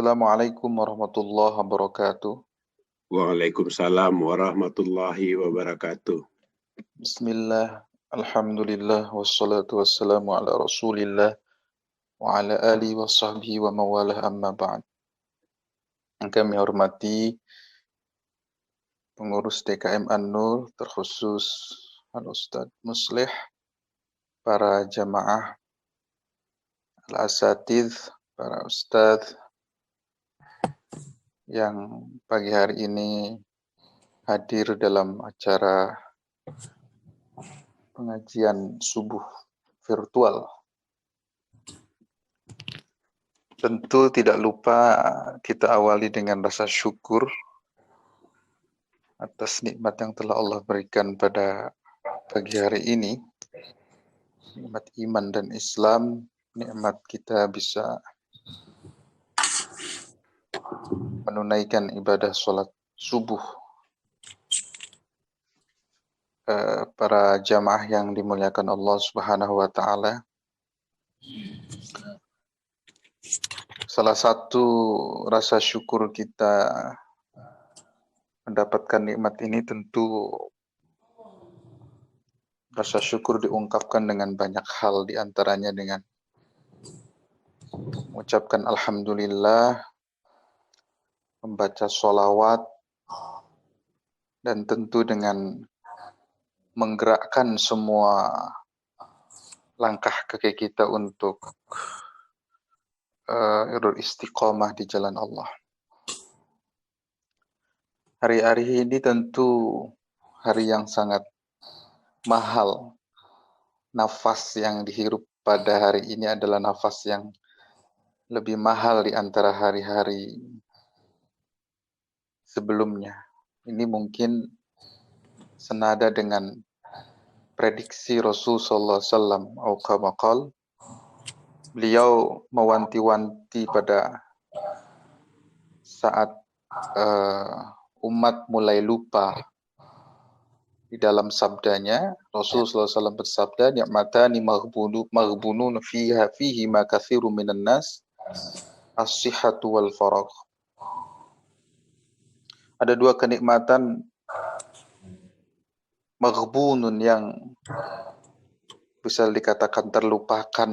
Assalamualaikum warahmatullahi wabarakatuh. Waalaikumsalam warahmatullahi wabarakatuh. Bismillah, alhamdulillah, wassalatu wassalamu ala rasulillah, wa ala alihi wa sahbihi wa mawalah amma ba'd. Yang kami hormati pengurus DKM An-Nur, terkhusus Al-Ustadz Muslih, para jamaah, al-asatidz, para ustadz yang pagi hari ini hadir dalam acara pengajian subuh virtual. Tentu tidak lupa kita awali dengan rasa syukur atas nikmat yang telah Allah berikan pada pagi hari ini. Nikmat iman dan Islam, nikmat kita bisa menunaikan ibadah sholat subuh. Para jamaah yang dimuliakan Allah Subhanahu wa Ta'ala, salah satu rasa syukur kita mendapatkan nikmat ini tentu rasa syukur diungkapkan dengan banyak hal, diantaranya dengan mengucapkan alhamdulillah, membaca sholawat, dan tentu dengan menggerakkan semua langkah kaki kita untuk istiqomah di jalan Allah. Hari-hari ini tentu hari yang sangat mahal. Nafas yang dihirup pada hari ini adalah nafas yang lebih mahal di antara hari-hari sebelumnya. Ini mungkin senada dengan prediksi Rasul sallallahu alaihi wasallam atau kama qala, beliau mewanti-wanti pada saat umat mulai lupa. Di dalam sabdanya, Rasul sallallahu alaihi wasallam bersabda, ni'matani maghbunun fihi ma katsirun minan nas, as-sihhatu wal faragh. Ada dua kenikmatan maghbunun yang bisa dikatakan terlupakan,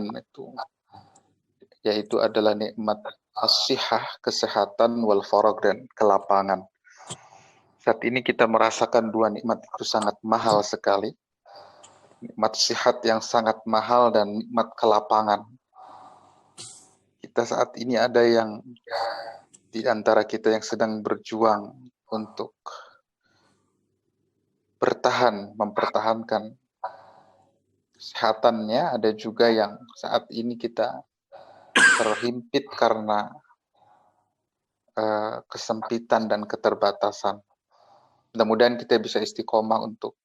yaitu adalah nikmat as-sihah, kesehatan, wal faragh, dan kelapangan. Saat ini kita merasakan dua nikmat itu sangat mahal sekali. Nikmat sihat yang sangat mahal dan nikmat kelapangan. Kita saat ini ada yang di antara kita yang sedang berjuang untuk mempertahankan kesehatannya. Ada juga yang saat ini kita terhimpit karena kesempitan dan keterbatasan. Mudah-mudahan kita bisa istiqomah untuk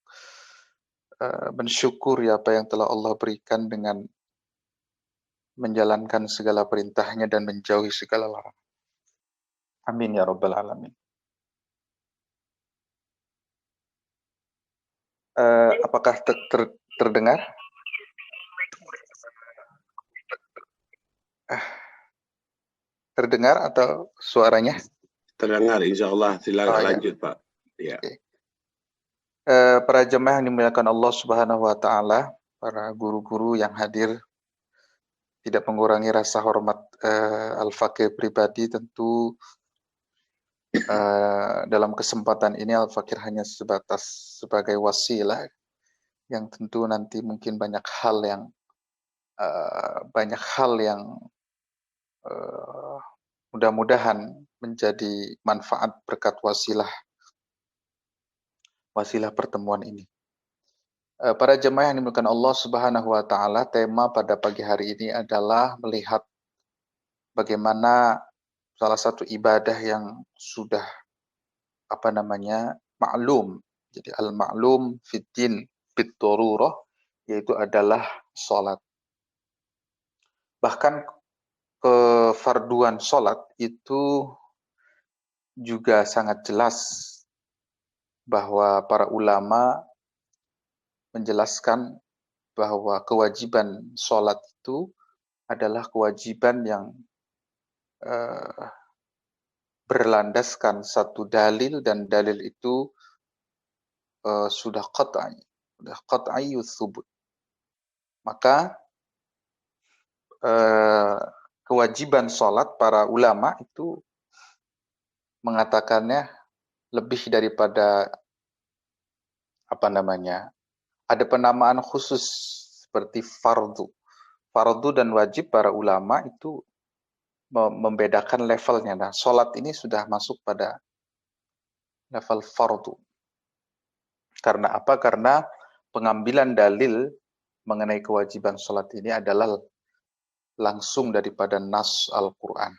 mensyukuri apa yang telah Allah berikan dengan menjalankan segala perintahnya dan menjauhi segala larangan. Amin ya rabbal alamin. Apakah terdengar? Terdengar atau suaranya? Terdengar, insya Allah. Silakan lanjut, Ya. Pak. Ya. Okay. Para jemaah yang dimuliakan Allah Subhanahu wa Ta'ala, para guru-guru yang hadir, tidak mengurangi rasa hormat Al-Fakir pribadi. Tentu dalam kesempatan ini Al-Fakir hanya sebatas sebagai wasilah, yang tentu nanti mungkin banyak hal yang mudah-mudahan menjadi manfaat berkat wasilah pertemuan ini. Para jemaah yang dimuliakan Allah Subhanahu wa Ta'ala, tema pada pagi hari ini adalah melihat bagaimana salah satu ibadah yang sudah maklum. Jadi al-ma'lum fiddin bid-darurah, yaitu adalah salat. Bahkan kefarduan salat itu juga sangat jelas bahwa para ulama menjelaskan bahwa kewajiban salat itu adalah kewajiban yang berlandaskan satu dalil dan dalil itu sudah qat'i tsubut, maka kewajiban sholat para ulama itu mengatakannya lebih daripada apa namanya, ada penamaan khusus seperti fardu. Fardu dan wajib para ulama itu membedakan levelnya. Nah, sholat ini sudah masuk pada level fardu. Karena apa? Karena pengambilan dalil mengenai kewajiban sholat ini adalah langsung daripada nas Al-Quran.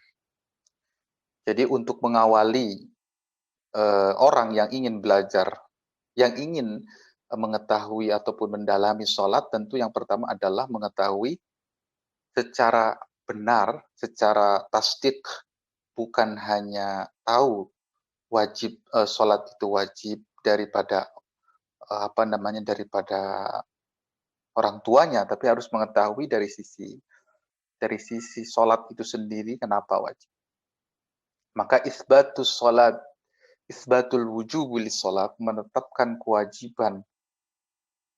Jadi untuk mengawali orang yang ingin belajar, yang ingin mengetahui ataupun mendalami sholat, tentu yang pertama adalah mengetahui secara benar, secara tasdik, bukan hanya tahu wajib sholat itu wajib daripada daripada orang tuanya, tapi harus mengetahui dari sisi sholat itu sendiri kenapa wajib. Maka isbatul wujubi sholat, menetapkan kewajiban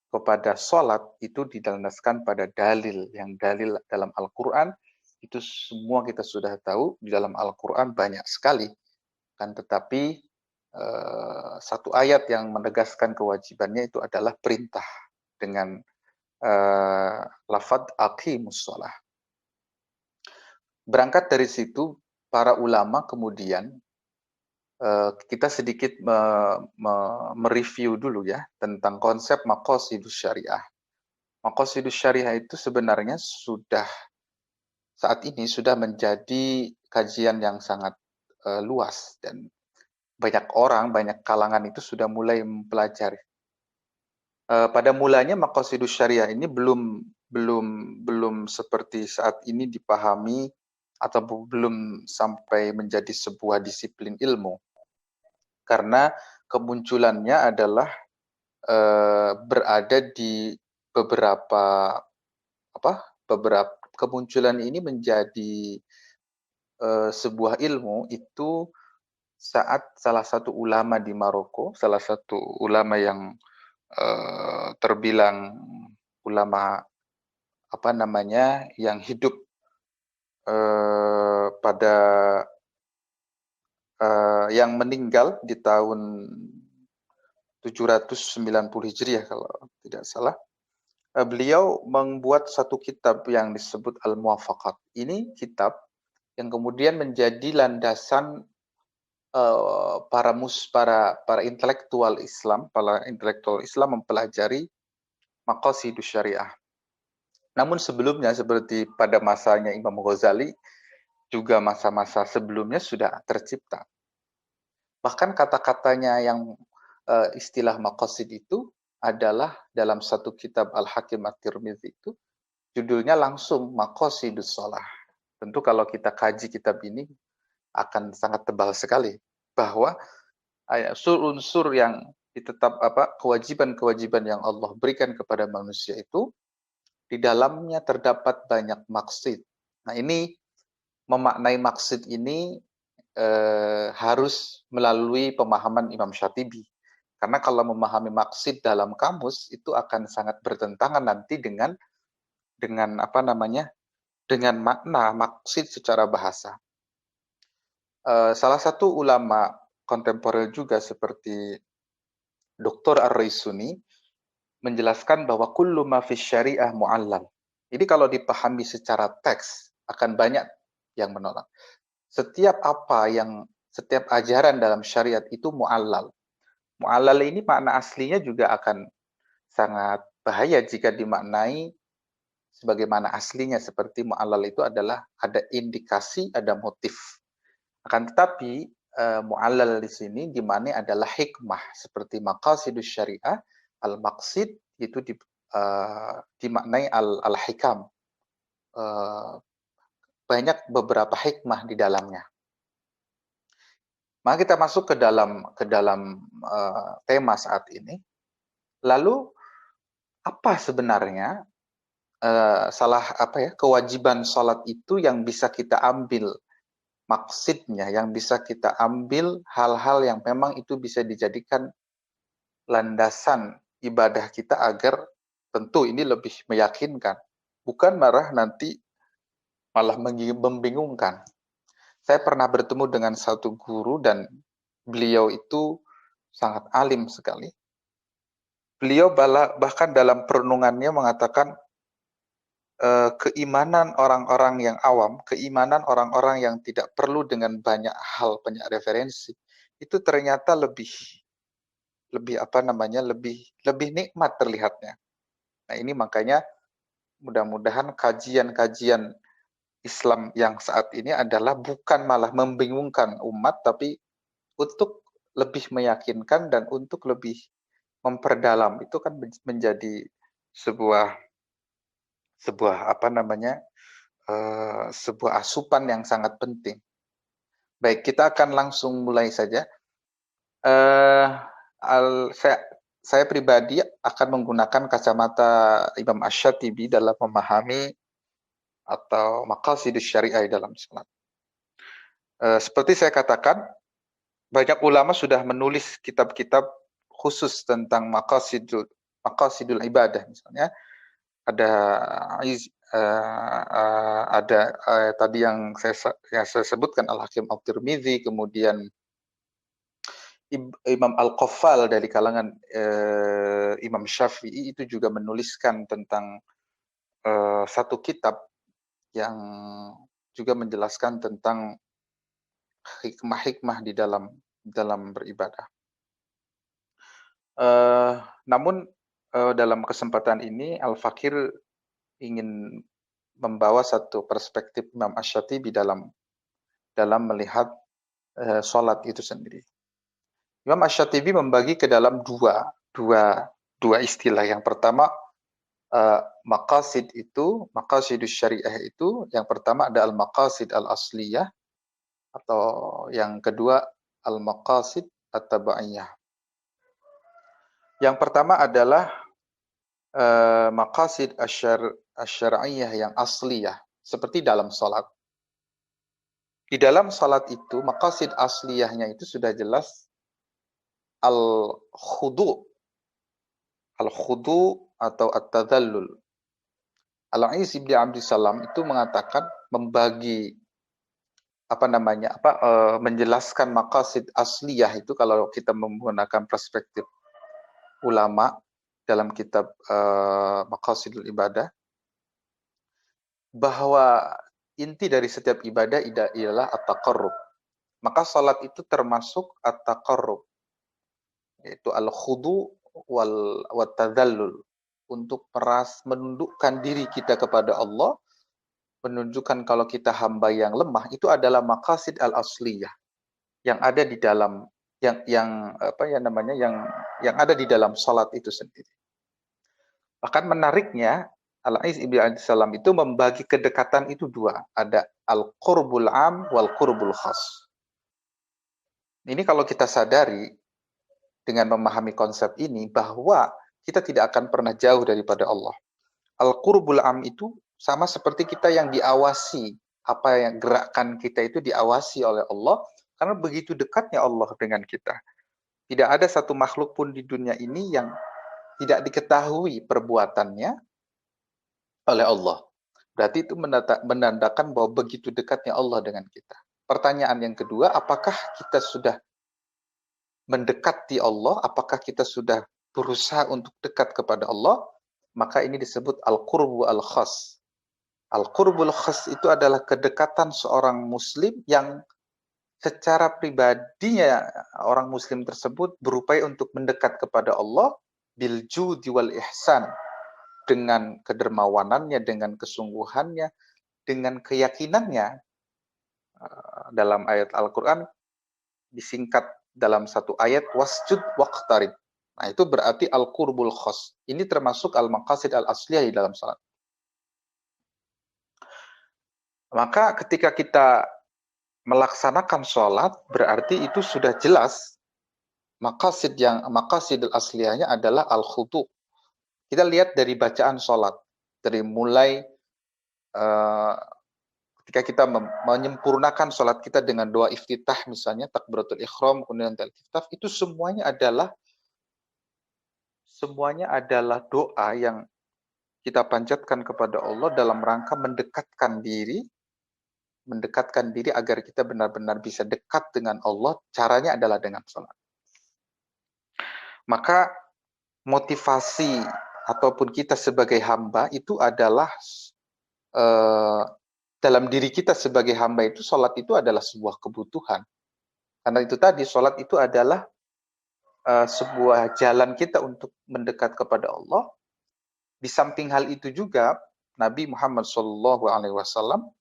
kepada sholat itu dilandaskan pada dalil. Yang dalil dalam Al-Quran itu semua kita sudah tahu, di dalam Al-Quran banyak sekali, kan, tetapi satu ayat yang menegaskan kewajibannya itu adalah perintah dengan lafadz aqimus sholah. Berangkat dari situ, para ulama kemudian kita sedikit mereview dulu ya tentang konsep maqasidus syariah. Maqasidus syariah itu sebenarnya saat ini sudah menjadi kajian yang sangat luas, dan banyak orang, banyak kalangan itu sudah mulai mempelajari. Pada mulanya maqasidus syariah ini belum seperti saat ini dipahami atau belum sampai menjadi sebuah disiplin ilmu, karena kemunculannya adalah berada di beberapa kemunculan ini menjadi sebuah ilmu itu saat salah satu ulama di Maroko, salah satu ulama yang terbilang ulama yang hidup yang meninggal di tahun 790 Hijriah kalau tidak salah. Beliau membuat satu kitab yang disebut Al-Muwafaqat. Ini kitab yang kemudian menjadi landasan para intelektual Islam mempelajari maqasidus syariah. Namun sebelumnya, seperti pada masanya Imam Ghazali, juga masa-masa sebelumnya sudah tercipta. Bahkan kata-katanya yang istilah maqasid itu adalah dalam satu kitab Al-Hakim At-Tirmidzi itu, judulnya langsung Maqasidus Shalah. Tentu kalau kita kaji kitab ini akan sangat tebal sekali, bahwa unsur yang kewajiban-kewajiban yang Allah berikan kepada manusia itu di dalamnya terdapat banyak maksud. Nah, ini memaknai maksud ini harus melalui pemahaman Imam Syatibi. Karena kalau memahami maksud dalam kamus itu akan sangat bertentangan nanti dengan makna maksud secara bahasa. Salah satu ulama kontemporer juga seperti Dr. Ar-Raisuni menjelaskan bahwa kullu ma fi syariah mu'allal. Jadi kalau dipahami secara teks akan banyak yang menolak. Setiap ajaran dalam syariat itu mu'allal. Mu'allal ini makna aslinya juga akan sangat bahaya jika dimaknai sebagaimana aslinya, seperti mu'allal itu adalah ada indikasi, ada motif. Akan tetapi mu'allal di sini dimaknai adalah hikmah, seperti maqasidus syariah, al-maqsid itu dimaknai al-hikam. Banyak beberapa hikmah di dalamnya. Maka kita masuk ke dalam tema saat ini. Lalu apa sebenarnya kewajiban sholat itu yang bisa kita ambil maksudnya, yang bisa kita ambil, hal-hal yang memang itu bisa dijadikan landasan ibadah kita agar tentu ini lebih meyakinkan. Bukan nanti malah membingungkan. Saya pernah bertemu dengan satu guru dan beliau itu sangat alim sekali. Beliau bahkan dalam perenungannya mengatakan keimanan orang-orang yang awam, keimanan orang-orang yang tidak perlu dengan banyak hal, banyak referensi, itu ternyata lebih nikmat terlihatnya. Nah, ini makanya mudah-mudahan kajian-kajian Islam yang saat ini adalah bukan malah membingungkan umat, tapi untuk lebih meyakinkan dan untuk lebih memperdalam. Itu kan menjadi sebuah sebuah asupan yang sangat penting. Baik, kita akan langsung mulai saja. Saya pribadi akan menggunakan kacamata Imam Asy-Syatibi dalam memahami atau maqasidus syariah dalam salat. Seperti saya katakan, banyak ulama sudah menulis kitab-kitab khusus tentang maqasidul ibadah. Misalnya ada tadi yang saya sebutkan Al-Hakim At-Tirmidzi, kemudian Imam Al-Qaffal dari kalangan Imam Syafi'i itu juga menuliskan tentang satu kitab yang juga menjelaskan tentang hikmah-hikmah di dalam beribadah. Namun dalam kesempatan ini Al-Fakir ingin membawa satu perspektif Imam Asy-Syatibi dalam melihat sholat itu sendiri. Imam Asy-Syatibi membagi ke dalam dua istilah. Yang pertama maqasidus syariah itu, yang pertama ada al-maqasid al-asliyah, atau yang kedua al-maqasid at-tabaiyah. Yang pertama adalah maqasid asy-syar'iyyah yang asliyah, seperti dalam salat. Di dalam salat itu maqasid asliyahnya itu sudah jelas al-khudu atau at-tadhallul. Al-Aiz bin Abdussalam itu mengatakan, membagi menjelaskan maqasid asliyah itu, kalau kita menggunakan perspektif ulama dalam kitab Maqasidul Ibadah, bahwa inti dari setiap ibadah ialah at-taqarrub. Maka salat itu termasuk at-taqarrub, yaitu al-khudu wal tadhallul, untuk menundukkan diri kita kepada Allah, menunjukkan kalau kita hamba yang lemah. Itu adalah maqasid al-asliyah yang ada di dalam yang ada di dalam salat itu sendiri. Bahkan menariknya, Al-Aiz bin Abdussalam itu membagi kedekatan itu dua. Ada al-qurbul am wal qurbul khas. Ini kalau kita sadari dengan memahami konsep ini, bahwa kita tidak akan pernah jauh daripada Allah. Al-qurbul am itu sama seperti kita yang diawasi, apa yang gerakan kita itu diawasi oleh Allah, karena begitu dekatnya Allah dengan kita. Tidak ada satu makhluk pun di dunia ini yang tidak diketahui perbuatannya oleh Allah. Berarti itu menandakan bahwa begitu dekatnya Allah dengan kita. Pertanyaan yang kedua, apakah kita sudah mendekati Allah? Apakah kita sudah berusaha untuk dekat kepada Allah? Maka ini disebut al-qurbu al-khas. Al-qurbul khas itu adalah kedekatan seorang muslim yang secara pribadinya orang muslim tersebut berupaya untuk mendekat kepada Allah bil judi wal ihsan, dengan kedermawanannya, dengan kesungguhannya, dengan keyakinannya. Dalam ayat Al-Quran disingkat dalam satu ayat, wasjud waqtarib. Nah, itu berarti al-qurbul khas. Ini termasuk al-maqasid al-asliyah di dalam salat. Maka ketika kita melaksanakan sholat, berarti itu sudah jelas maqasid asliyahnya adalah al-khudu. Kita lihat dari bacaan sholat, dari mulai ketika kita menyempurnakan sholat kita dengan doa iftitah misalnya takbiratul ihram kemudian al-iftitah, itu semuanya adalah doa yang kita panjatkan kepada Allah dalam rangka mendekatkan diri agar kita benar-benar bisa dekat dengan Allah. Caranya adalah dengan sholat. Maka motivasi ataupun kita sebagai hamba itu adalah dalam diri kita sebagai hamba itu, sholat itu adalah sebuah kebutuhan. Karena itu tadi, sholat itu adalah sebuah jalan kita untuk mendekat kepada Allah. Di samping hal itu juga, Nabi Muhammad SAW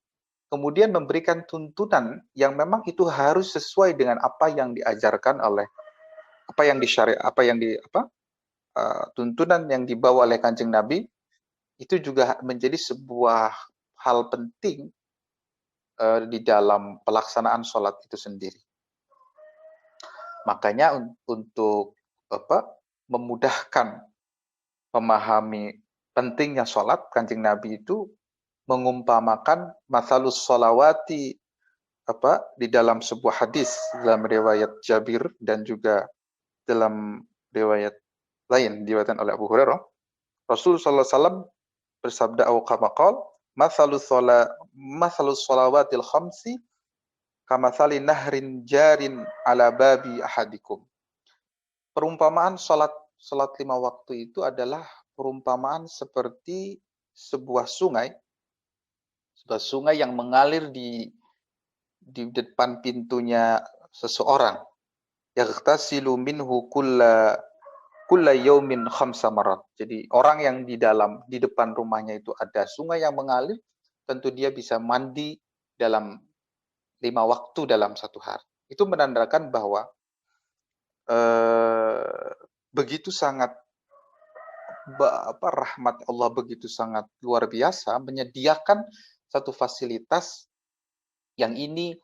kemudian memberikan tuntunan yang memang itu harus sesuai dengan apa yang diajarkan oleh, tuntunan yang dibawa oleh Kanjeng Nabi, itu juga menjadi sebuah hal penting di dalam pelaksanaan sholat itu sendiri. Makanya untuk memudahkan memahami pentingnya sholat, Kanjeng Nabi itu mengumpamakan mathalus sholawati di dalam sebuah hadis dalam riwayat Jabir dan juga dalam riwayat lain diriwayatkan oleh Abu Hurairah. Rasul sallallahu alaihi wasallam bersabda awqamaqal mathalus sholawatil khamsi kamathali nahrin jarin ala babi ahadikum. Perumpamaan salat 5 waktu itu adalah perumpamaan seperti sebuah sungai yang mengalir di depan pintunya seseorang. Yaghtasilu minhu kulla yaumin khamsa marat. Jadi orang yang di depan rumahnya itu ada sungai yang mengalir, tentu dia bisa mandi dalam 5 waktu dalam satu hari. Itu menandakan bahwa begitu sangat rahmat Allah begitu sangat luar biasa menyediakan satu fasilitas yang ini,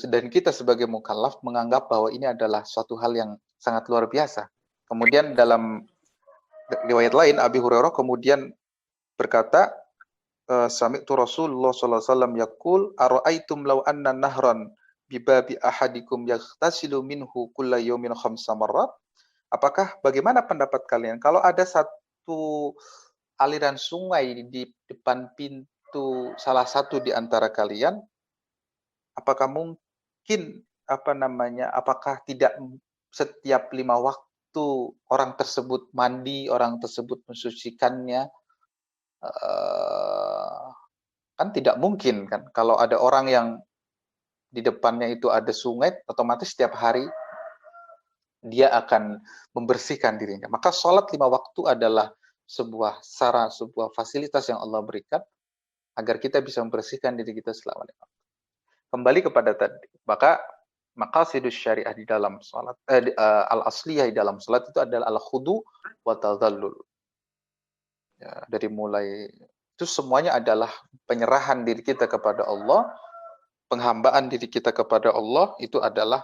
dan kita sebagai mukallaf menganggap bahwa ini adalah suatu hal yang sangat luar biasa. Kemudian dalam riwayat lain Abi Hurairah kemudian berkata, sami'tu Rasulullah sallallahu alaihi wasallam yaqul ara'aitum law anna nahran bi babi ahadikum yaghtasilu minhu kulla yawmin khamsa marrat. Apakah bagaimana pendapat kalian kalau ada satu aliran sungai di depan pintu salah satu di antara kalian, apakah mungkin apakah tidak setiap 5 waktu orang tersebut mandi, orang tersebut mensucikannya? Kan tidak mungkin kan, kalau ada orang yang di depannya itu ada sungai, otomatis setiap hari dia akan membersihkan dirinya. Maka sholat 5 waktu adalah sebuah sarana, sebuah fasilitas yang Allah berikan agar kita bisa membersihkan diri kita selama 5 waktu. Kembali kepada tadi, maka maqasidus syariah di dalam sholat, al-asliyah di dalam sholat itu adalah al-khudu wa tadhallul. Ya, dari mulai itu semuanya adalah penyerahan diri kita kepada Allah, penghambaan diri kita kepada Allah, itu adalah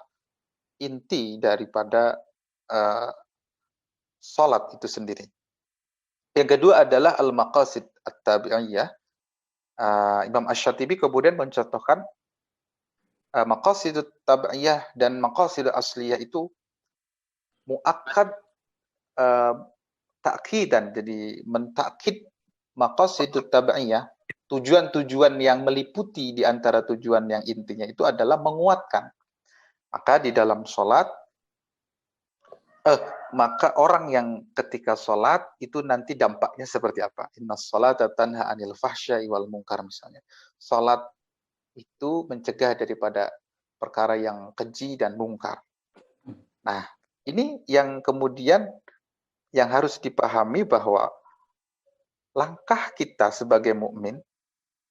inti daripada sholat itu sendiri. Yang kedua adalah al-maqasid at-tabi'iyah. Imam Asy-Syatibi kemudian mencontohkan maqasid at-tabi'iyah dan maqasid asliyah itu muakkad ta'kidan. Jadi mentakkid maqasid at-tabi'iyah, tujuan-tujuan yang meliputi di antara tujuan yang intinya itu adalah menguatkan. Maka di dalam sholat, maka orang yang ketika sholat itu nanti dampaknya seperti apa? Inna sholata tanha anil fahsya'i wal munkar misalnya. Sholat itu mencegah daripada perkara yang keji dan mungkar. Nah, ini yang kemudian yang harus dipahami bahwa langkah kita sebagai mukmin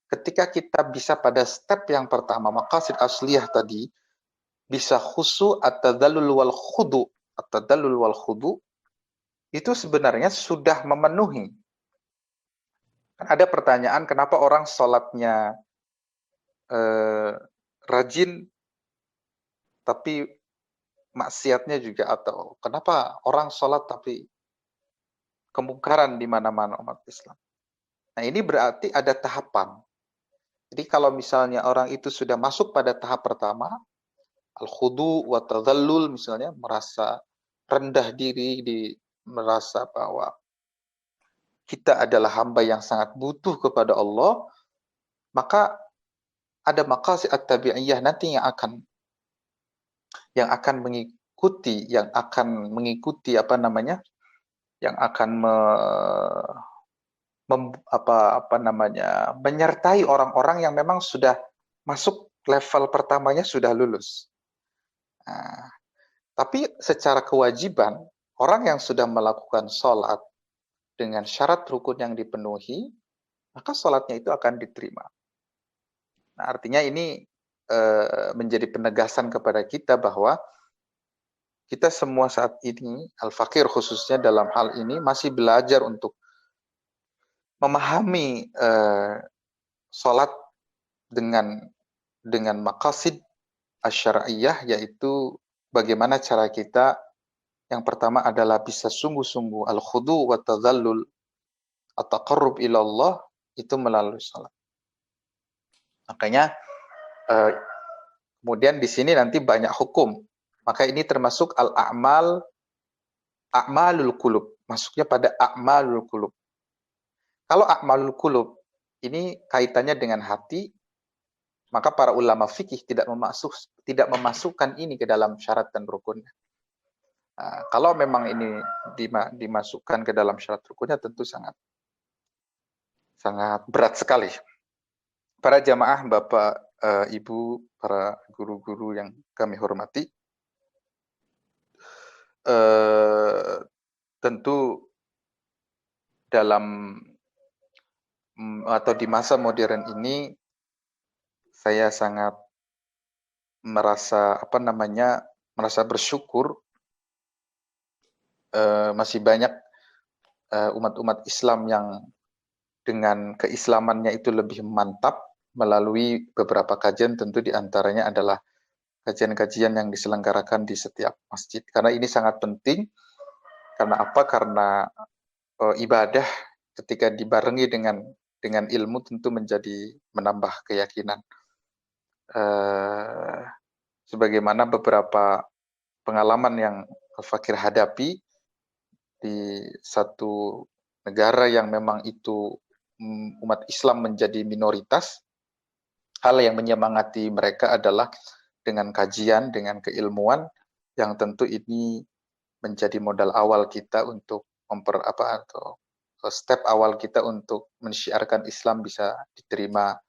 ketika kita bisa pada step yang pertama, maqasid asliyah tadi, bisa khusu at-tadallul wal khudu. At-tadallul wal khudu itu sebenarnya sudah memenuhi. Ada pertanyaan, kenapa orang sholatnya rajin tapi maksiatnya juga, atau kenapa orang sholat tapi kemungkaran di mana-mana umat Islam. Nah, ini berarti ada tahapan. Jadi kalau misalnya orang itu sudah masuk pada tahap pertama, al-khudu wa tadhallul misalnya, merasa rendah diri, merasa bahwa kita adalah hamba yang sangat butuh kepada Allah, maka ada maqasid at-tabi'iyah nanti yang akan mengikuti apa namanya, yang akan menyertai orang-orang yang memang sudah masuk level pertamanya, sudah lulus. Nah, tapi secara kewajiban, orang yang sudah melakukan sholat dengan syarat rukun yang dipenuhi, maka sholatnya itu akan diterima. Nah, artinya ini menjadi penegasan kepada kita bahwa kita semua saat ini, al-fakir khususnya dalam hal ini, masih belajar untuk memahami sholat dengan maqasid asy-syar'iyyah, yaitu bagaimana cara kita yang pertama adalah bisa sungguh-sungguh al-khudu wa tadhallul, at-taqarrub ila Allah, itu melalui sholat. Makanya kemudian di sini nanti banyak hukum. Maka ini termasuk a'malul qulub. Masuknya pada a'malul qulub. Kalau a'malul qulub ini kaitannya dengan hati, maka para ulama fikih tidak memasukkan ini ke dalam syarat dan rukunnya. Nah, kalau memang ini dimasukkan ke dalam syarat rukunnya, tentu sangat berat sekali. Para jamaah, Bapak, Ibu, para guru-guru yang kami hormati, tentu dalam atau di masa modern ini, saya sangat merasa bersyukur masih banyak umat-umat Islam yang dengan keislamannya itu lebih mantap melalui beberapa kajian, tentu diantaranya adalah kajian-kajian yang diselenggarakan di setiap masjid. Karena ini sangat penting. Karena apa? Karena ibadah ketika dibarengi dengan ilmu tentu menambah keyakinan. Sebagaimana beberapa pengalaman yang Al-Fakir hadapi di satu negara yang memang itu umat Islam menjadi minoritas, hal yang menyemangati mereka adalah dengan kajian, dengan keilmuan, yang tentu ini menjadi modal awal kita untuk step awal kita untuk mensyiarkan Islam bisa diterima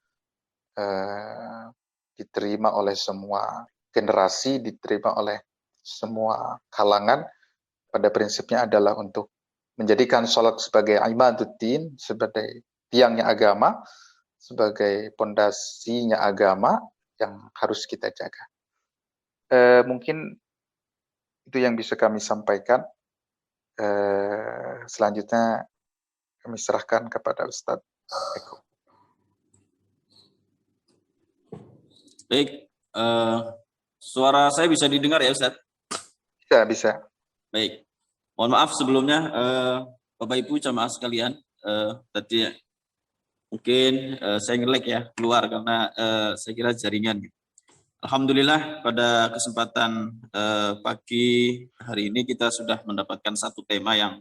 oleh semua generasi, diterima oleh semua kalangan. Pada prinsipnya adalah untuk menjadikan sholat sebagai imaduddin, sebagai tiangnya agama, sebagai pondasinya agama yang harus kita jaga. Mungkin itu yang bisa kami sampaikan. Selanjutnya kami serahkan kepada Ustadz Eko. Baik, suara saya bisa didengar ya Ustadz? Bisa. Baik, mohon maaf sebelumnya Bapak Ibu jamaah sekalian, tadi mungkin saya nge-lag ya keluar karena saya kira jaringan. Alhamdulillah pada kesempatan pagi hari ini kita sudah mendapatkan satu tema yang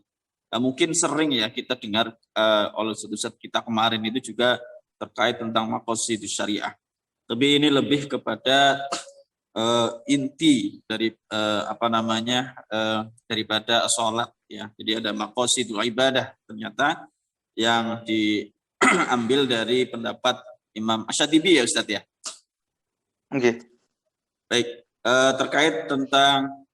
mungkin sering ya kita dengar oleh Ustadz kita kemarin, itu juga terkait tentang maqasidus syariah. Tapi ini lebih kepada inti dari daripada sholat ya. Jadi ada maqasidul ibadah ternyata yang diambil dari pendapat Imam Asy-Syatibi ya Ustadz ya. Okay. Baik, terkait tentang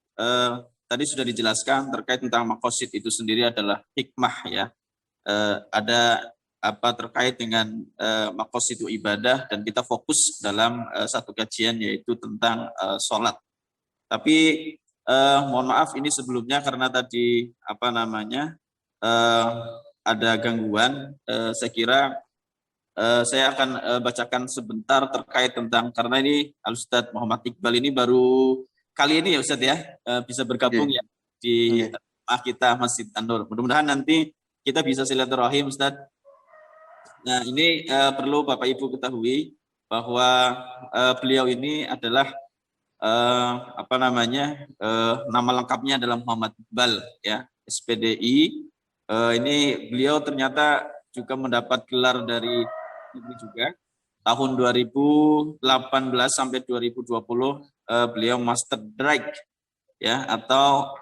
tadi sudah dijelaskan terkait tentang maqasid itu sendiri adalah hikmah ya. Ada apa terkait dengan maqasid ibadah, dan kita fokus dalam satu kajian yaitu tentang sholat. Tapi mohon maaf ini sebelumnya karena tadi ada gangguan. Saya kira saya akan bacakan sebentar terkait tentang, karena ini Al-Ustadz Muhammad Iqbal ini baru kali ini ya Ustadz ya bisa bergabung ya di kita Masjid An-Nur. Mudah-mudahan nanti kita bisa silaturahim Ustadz. Nah ini perlu Bapak Ibu ketahui bahwa beliau ini adalah nama lengkapnya adalah Muhammad Iqbal, ya, SPDI. Ini beliau ternyata juga mendapat gelar dari ibu juga. Tahun 2018 sampai 2020 beliau Master Drag, ya, atau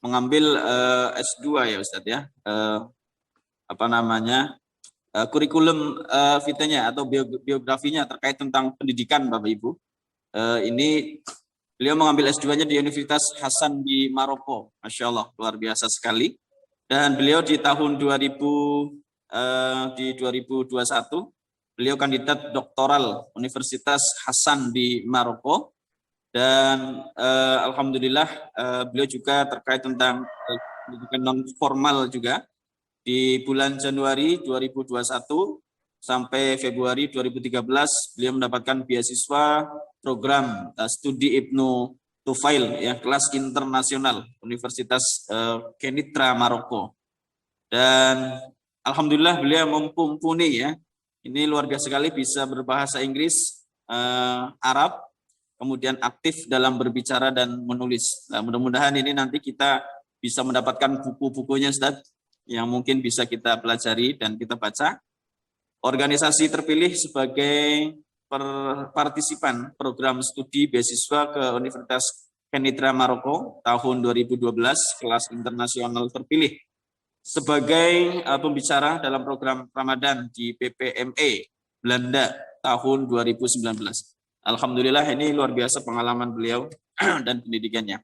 mengambil S2 ya Ustadz, ya, kurikulum vitanya atau biografinya terkait tentang pendidikan Bapak Ibu. Ini beliau mengambil S2-nya di Universitas Hasan di Maroko. Masya Allah, luar biasa sekali. Dan beliau di tahun 2021, beliau kandidat doktoral Universitas Hasan di Maroko. Dan alhamdulillah beliau juga terkait tentang pendidikan non formal juga di bulan Januari 2021 sampai Februari 2013 beliau mendapatkan beasiswa program studi Ibnu Tufail, ya, kelas internasional Universitas Kenitra Maroko. Dan alhamdulillah beliau mumpuni, ya. Ini luar biasa sekali, bisa berbahasa Inggris, Arab, kemudian aktif dalam berbicara dan menulis. Nah, mudah-mudahan ini nanti kita bisa mendapatkan buku-bukunya, Ustaz, yang mungkin bisa kita pelajari dan kita baca. Organisasi terpilih sebagai partisipan program studi beasiswa ke Universitas Kenitra Maroko tahun 2012, kelas internasional terpilih sebagai pembicara dalam program Ramadan di PPME Belanda tahun 2019. Alhamdulillah, ini luar biasa pengalaman beliau dan pendidikannya.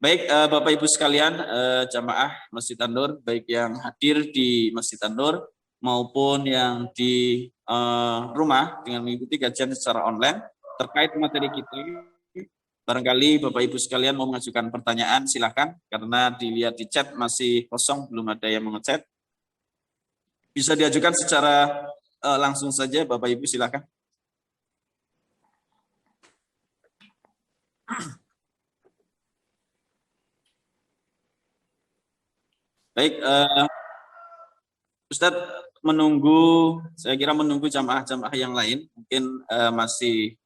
Baik, Bapak Ibu sekalian, jamaah Masjid An-Nur, baik yang hadir di Masjid An-Nur maupun yang di rumah dengan mengikuti kajian secara online terkait materi kita. Barangkali Bapak Ibu sekalian mau mengajukan pertanyaan, silakan, karena dilihat di chat masih kosong, belum ada yang mengechat. Bisa diajukan secara langsung saja, Bapak Ibu, silakan. Baik, Ustadz saya kira menunggu jamaah-jamaah yang lain, mungkin masih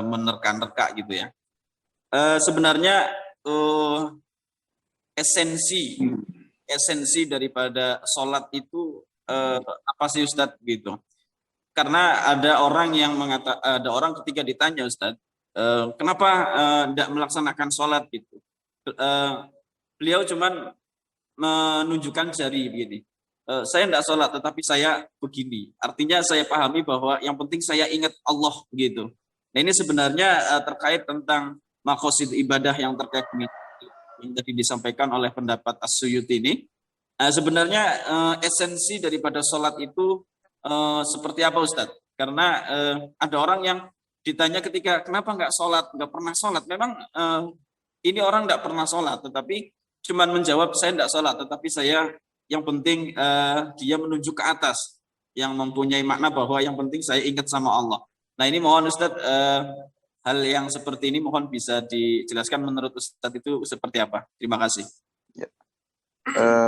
menerka-nerka gitu, ya. Sebenarnya esensi daripada sholat itu apa sih, Ustadz, gitu? Karena ada orang ketika ditanya, Ustadz, kenapa tidak melaksanakan sholat gitu? Beliau cuman menunjukkan jari begini. Saya tidak sholat, tetapi saya begini. Artinya saya pahami bahwa yang penting saya ingat Allah begitu. Nah, ini sebenarnya terkait tentang maqasid ibadah yang terkait dengan yang tadi disampaikan oleh pendapat As-Suyuti ini. Sebenarnya esensi daripada sholat itu seperti apa, Ustadz? Karena ada orang yang ditanya ketika kenapa nggak sholat, nggak pernah sholat. Memang ini orang nggak pernah sholat, tetapi cuman menjawab saya tidak sholat, tetapi saya yang penting dia menunjuk ke atas, yang mempunyai makna bahwa yang penting saya ingat sama Allah. Nah, ini mohon Ustadz, hal yang seperti ini mohon bisa dijelaskan menurut Ustadz itu seperti apa. Terima kasih. Ya.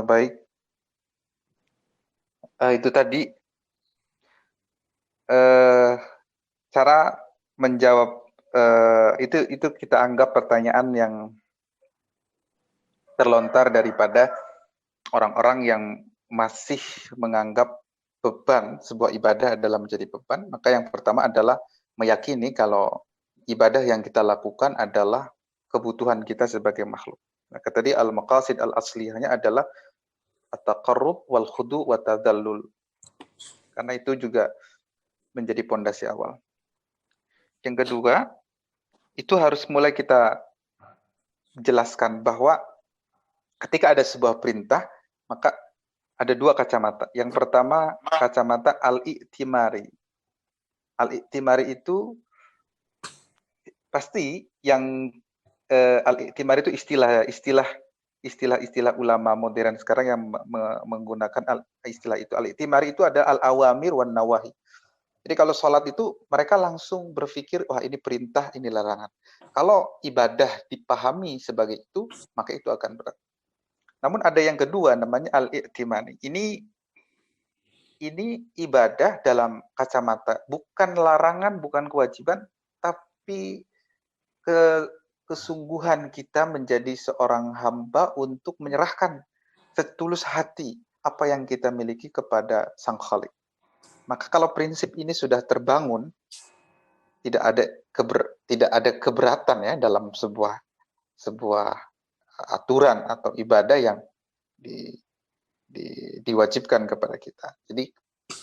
Baik, itu tadi cara menjawab itu kita anggap pertanyaan yang terlontar daripada orang-orang yang masih menganggap beban sebuah ibadah adalah menjadi beban. Maka yang pertama adalah meyakini kalau ibadah yang kita lakukan adalah kebutuhan kita sebagai makhluk. Maka tadi al-maqasid al-aslihnya adalah at-taqarrub wal khudu wa tadallul. Karena itu juga menjadi pondasi awal. Yang kedua, itu harus mulai kita jelaskan bahwa ketika ada sebuah perintah, maka ada dua kacamata. Yang pertama, kacamata al-i'timari. Al-i'timari itu pasti yang al-i'timari itu istilah ulama modern sekarang yang menggunakan istilah itu. Al-i'timari itu ada al-awamir wan nawahi. Jadi kalau sholat itu mereka langsung berpikir, wah ini perintah, ini larangan. Kalau ibadah dipahami sebagai itu, maka itu akan berat. Namun ada yang kedua namanya al-i'timani. Ini ibadah dalam kacamata, bukan larangan, bukan kewajiban, tapi kesungguhan kita menjadi seorang hamba untuk menyerahkan setulus hati apa yang kita miliki kepada Sang Khalik. Maka kalau prinsip ini sudah terbangun, tidak ada keberatan ya dalam sebuah aturan atau ibadah yang diwajibkan kepada kita. Jadi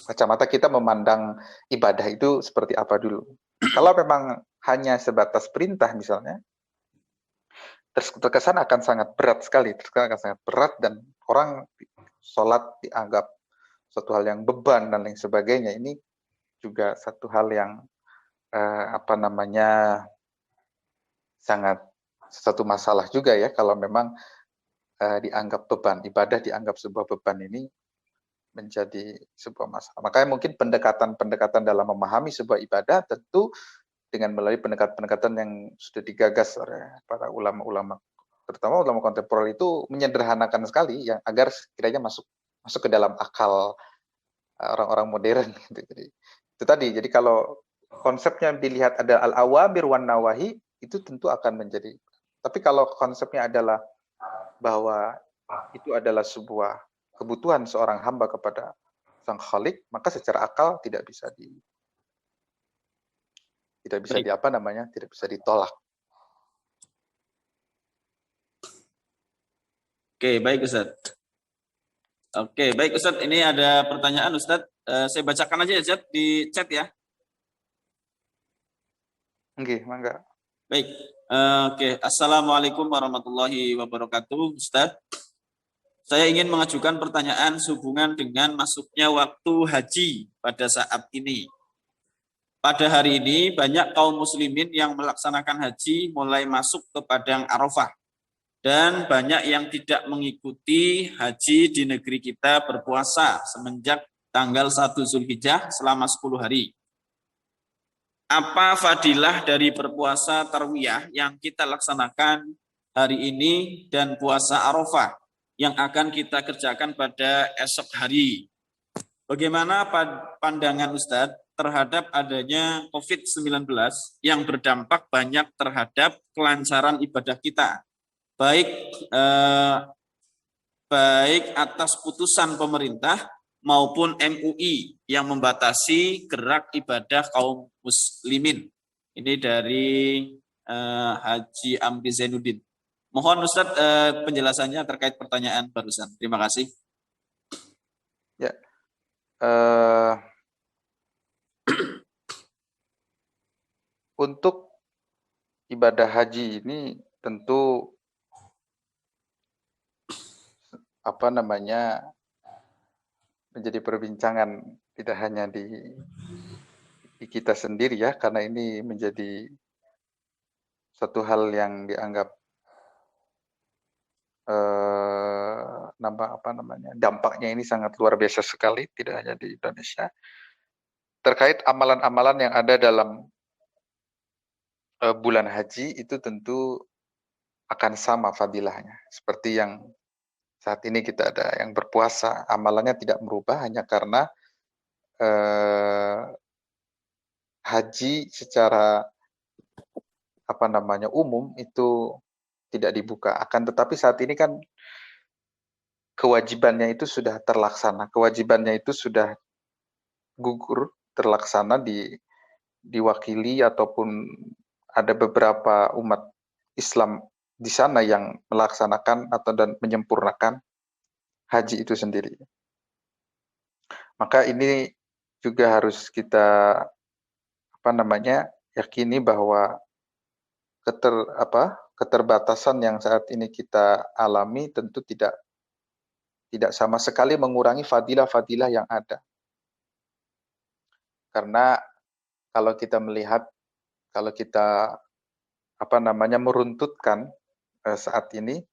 kacamata kita memandang ibadah itu seperti apa dulu. Kalau memang hanya sebatas perintah misalnya, terkesan akan sangat berat sekali, dan orang sholat dianggap suatu hal yang beban dan lain sebagainya. Ini juga satu hal yang sangat satu masalah juga ya kalau memang dianggap beban, ibadah dianggap sebuah beban, ini menjadi sebuah masalah. Makanya mungkin pendekatan dalam memahami sebuah ibadah tentu dengan melalui pendekatan yang sudah digagas oleh para ulama-ulama, terutama ulama kontemporer, itu menyederhanakan sekali yang agar kiranya masuk ke dalam akal orang-orang modern. Jadi itu tadi. Jadi kalau konsepnya dilihat ada al-awamir wan nawahi, itu tentu akan menjadi. Tapi kalau konsepnya adalah bahwa itu adalah sebuah kebutuhan seorang hamba kepada Sang Khalik, maka secara akal tidak bisa ditolak. Oke, baik Ustaz. Oke, baik Ustaz. Ini ada pertanyaan Ustaz. Saya bacakan aja Ustaz di chat ya. Oke, mangga. Baik. Oke. Assalamualaikum warahmatullahi wabarakatuh, Ustaz. Saya ingin mengajukan pertanyaan sehubungan dengan masuknya waktu haji pada saat ini. Pada hari ini banyak kaum muslimin yang melaksanakan haji mulai masuk ke Padang Arafah. Dan banyak yang tidak mengikuti haji di negeri kita berpuasa semenjak tanggal 1 Zulhijjah selama 10 hari. Apa fadilah dari berpuasa tarwiyah yang kita laksanakan hari ini dan puasa Arafah yang akan kita kerjakan pada esok hari? Bagaimana pandangan Ustadz terhadap adanya COVID-19 yang berdampak banyak terhadap kelancaran ibadah kita? Baik atas putusan pemerintah maupun MUI yang membatasi gerak ibadah kaum muslimin. Ini dari Haji Amri Zainuddin. Mohon Ustaz penjelasannya terkait pertanyaan barusan. Terima kasih. Ya. Untuk ibadah haji ini tentu menjadi perbincangan tidak hanya di kita sendiri ya, karena ini menjadi satu hal yang dianggap dampaknya ini sangat luar biasa sekali, tidak hanya di Indonesia, terkait amalan-amalan yang ada dalam bulan haji. Itu tentu akan sama fadilahnya seperti yang saat ini kita ada yang berpuasa, amalannya tidak merubah hanya karena haji secara umum itu tidak dibuka. Akan tetapi saat ini kan kewajibannya itu sudah terlaksana, kewajibannya itu sudah gugur, terlaksana, diwakili, ataupun ada beberapa umat Islam di sana yang melaksanakan dan menyempurnakan haji itu sendiri. Maka ini juga harus kita yakini bahwa keterbatasan yang saat ini kita alami tentu tidak sama sekali mengurangi fadilah-fadilah yang ada. Karena kalau kita melihat, kalau kita meruntutkan saat ini,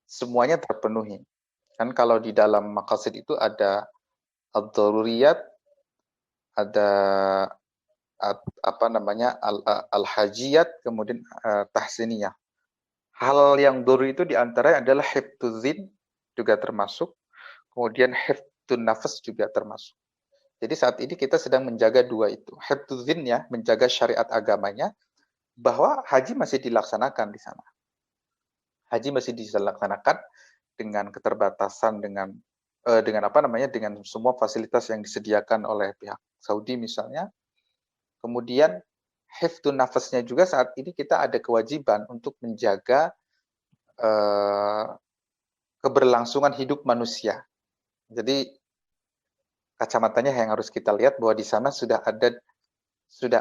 semuanya terpenuhi. Kan kalau di dalam maqasid itu ada ad-daruriyat, ada al-hajiyat, kemudian tahsiniyah. Hal yang daruri itu diantaranya adalah hifdzudzin juga termasuk, kemudian hifdzun nafas juga termasuk. Jadi saat ini kita sedang menjaga dua itu. Hifdzudzin ya, menjaga syariat agamanya, bahwa haji masih dilaksanakan di sana. Haji masih dilaksanakan dengan keterbatasan, dengan dengan semua fasilitas yang disediakan oleh pihak Saudi misalnya. Kemudian hifdzun nafasnya juga saat ini kita ada kewajiban untuk menjaga keberlangsungan hidup manusia. Jadi kacamatanya yang harus kita lihat bahwa di sana sudah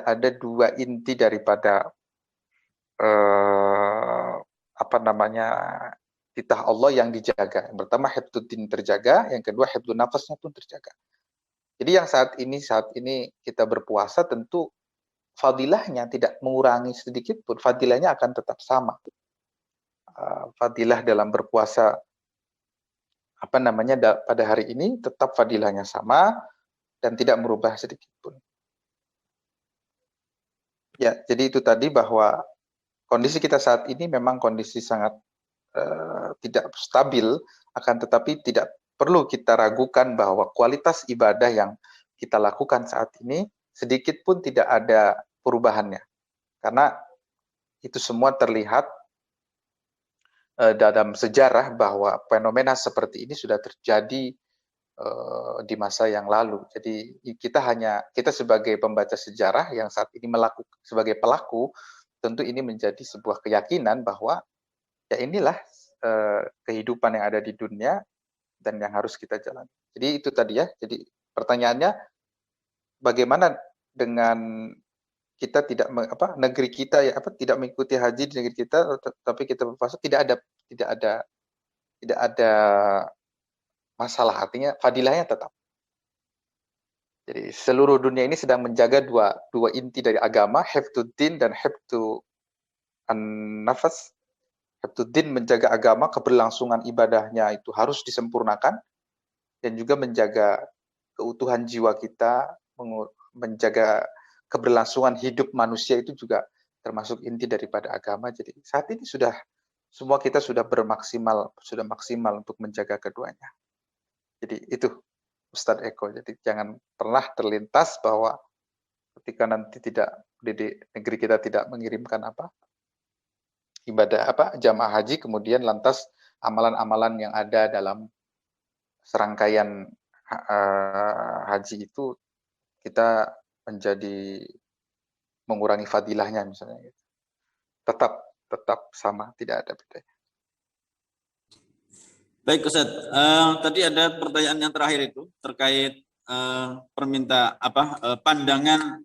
ada dua inti daripada titah Allah yang dijaga. Yang pertama hifdzuddin terjaga, yang kedua hifdzun nafasnya pun terjaga. Jadi yang saat ini kita berpuasa tentu fadilahnya tidak mengurangi sedikit pun, fadilahnya akan tetap sama. Fadilah dalam berpuasa pada hari ini tetap fadilahnya sama dan tidak merubah sedikit pun. Ya, jadi itu tadi bahwa kondisi kita saat ini memang kondisi sangat tidak stabil, akan tetapi tidak perlu kita ragukan bahwa kualitas ibadah yang kita lakukan saat ini sedikit pun tidak ada perubahannya. Karena itu semua terlihat dalam sejarah bahwa fenomena seperti ini sudah terjadi di masa yang lalu. Jadi kita sebagai pembaca sejarah yang saat ini sebagai pelaku, tentu ini menjadi sebuah keyakinan bahwa ya inilah kehidupan yang ada di dunia dan yang harus kita jalani. Jadi itu tadi ya. Jadi pertanyaannya, bagaimana dengan kita negeri kita tidak mengikuti haji di negeri kita, tapi kita berpuasa, tidak ada masalah, artinya fadilahnya tetap. Jadi seluruh dunia ini sedang menjaga dua inti dari agama, hifdzuddin dan hifdzun nafas. Hifdzuddin menjaga agama, keberlangsungan ibadahnya itu harus disempurnakan, dan juga menjaga keutuhan jiwa kita, menjaga keberlangsungan hidup manusia itu juga termasuk inti daripada agama. Jadi saat ini semua kita sudah maksimal untuk menjaga keduanya. Jadi itu Ustadz Eko. Jadi jangan pernah terlintas bahwa ketika nanti di negeri kita tidak mengirimkan jamaah haji, kemudian lantas amalan-amalan yang ada dalam serangkaian haji itu kita menjadi mengurangi fadilahnya misalnya gitu. Tetap sama, tidak ada bedanya. Baik Ustaz, tadi ada pertanyaan yang terakhir itu terkait pandangan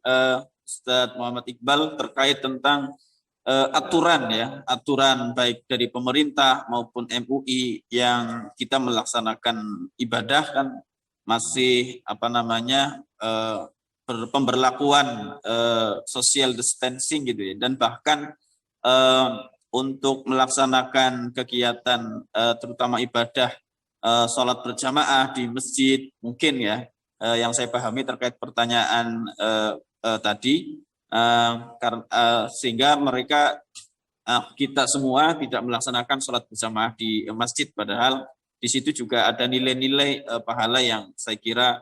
Ustaz Muhammad Iqbal terkait tentang aturan baik dari pemerintah maupun MUI yang kita melaksanakan ibadah kan masih pemberlakuan social distancing gitu ya, dan bahkan untuk melaksanakan kegiatan terutama ibadah sholat berjamaah di masjid mungkin ya, yang saya pahami terkait pertanyaan tadi, sehingga mereka kita semua tidak melaksanakan sholat berjamaah di masjid, padahal di situ juga ada nilai-nilai pahala yang saya kira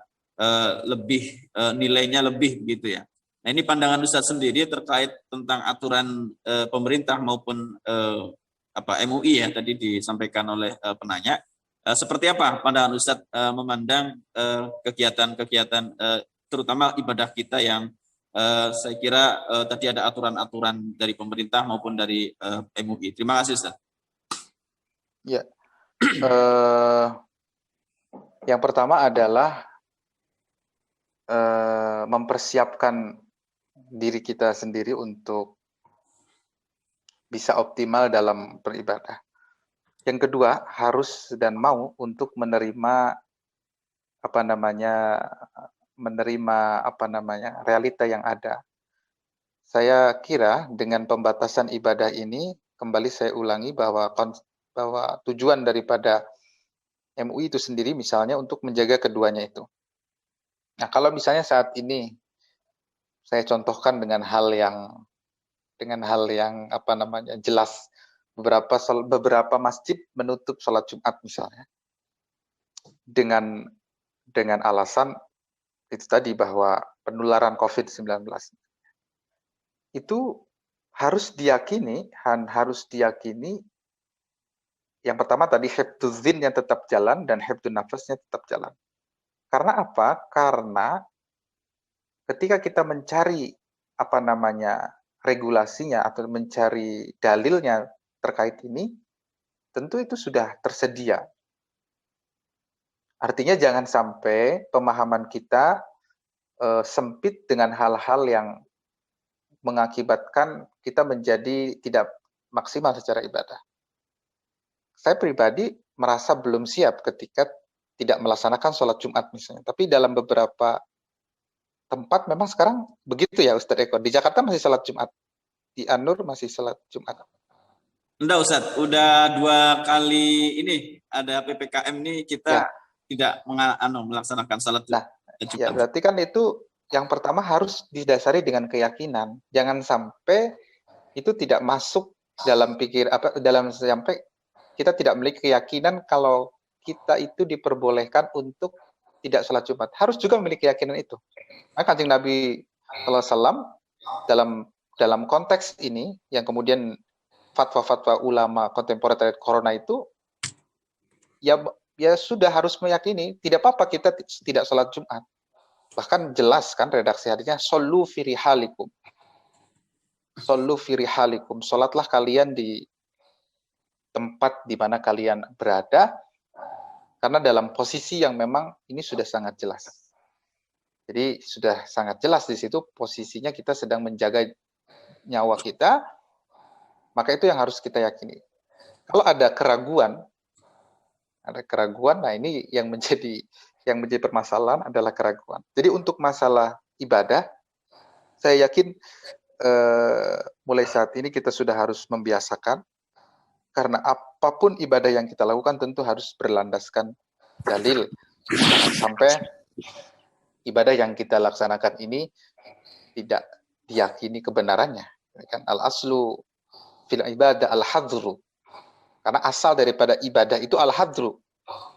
nilainya lebih gitu ya. Nah ini pandangan Ustaz sendiri terkait tentang aturan pemerintah maupun MUI ya tadi disampaikan oleh penanya. Seperti apa pandangan Ustaz memandang kegiatan-kegiatan terutama ibadah kita yang saya kira tadi ada aturan-aturan dari pemerintah maupun dari MUI. Terima kasih Ustaz. Ya, yang pertama adalah mempersiapkan diri kita sendiri untuk bisa optimal dalam beribadah. Yang kedua, harus dan mau untuk menerima realita yang ada. Saya kira dengan pembatasan ibadah ini, kembali saya ulangi bahwa tujuan daripada MUI itu sendiri misalnya untuk menjaga keduanya itu. Nah, kalau misalnya saat ini saya contohkan dengan hal yang jelas, beberapa masjid menutup sholat Jumat misalnya. dengan alasan itu tadi bahwa penularan COVID-19 itu harus diyakini yang pertama tadi hifdzudzin yang tetap jalan dan hifdzun nafasnya tetap jalan. Karena apa? Karena ketika kita mencari regulasinya atau mencari dalilnya terkait ini, tentu itu sudah tersedia. Artinya jangan sampai pemahaman kita sempit dengan hal-hal yang mengakibatkan kita menjadi tidak maksimal secara ibadah. Saya pribadi merasa belum siap ketika tidak melaksanakan sholat Jumat misalnya. Tapi dalam beberapa tempat memang sekarang begitu ya Ustadz Eko. Di Jakarta masih sholat Jumat. Di An-Nur masih sholat Jumat. Enggak Ustadz, udah 2 kali ini ada PPKM ini kita tidak melaksanakan sholat Jumat. Ya berarti kan itu yang pertama harus didasari dengan keyakinan. Jangan sampai itu tidak masuk dalam sampai kita tidak memiliki keyakinan kalau kita itu diperbolehkan untuk tidak sholat Jumat. Harus juga memiliki keyakinan itu. Maka Kanjeng Nabi SAW dalam konteks ini, yang kemudian fatwa-fatwa ulama kontemporer terkait corona itu, ya sudah harus meyakini, tidak apa-apa kita tidak sholat Jumat. Bahkan jelas kan redaksi hadisnya, Shollu fi rihalikum. Shollu fi rihalikum. Sholatlah kalian di tempat di mana kalian berada, karena dalam posisi yang memang ini sudah sangat jelas. Jadi sudah sangat jelas di situ posisinya kita sedang menjaga nyawa kita, maka itu yang harus kita yakini. Kalau ada keraguan, nah ini yang menjadi permasalahan adalah keraguan. Jadi untuk masalah ibadah, saya yakin mulai saat ini kita sudah harus membiasakan. Karena apapun ibadah yang kita lakukan tentu harus berlandaskan dalil. Sampai ibadah yang kita laksanakan ini tidak diyakini kebenarannya. Kan al-aslu fil ibadah al-hadru. Karena asal daripada ibadah itu al-hadru.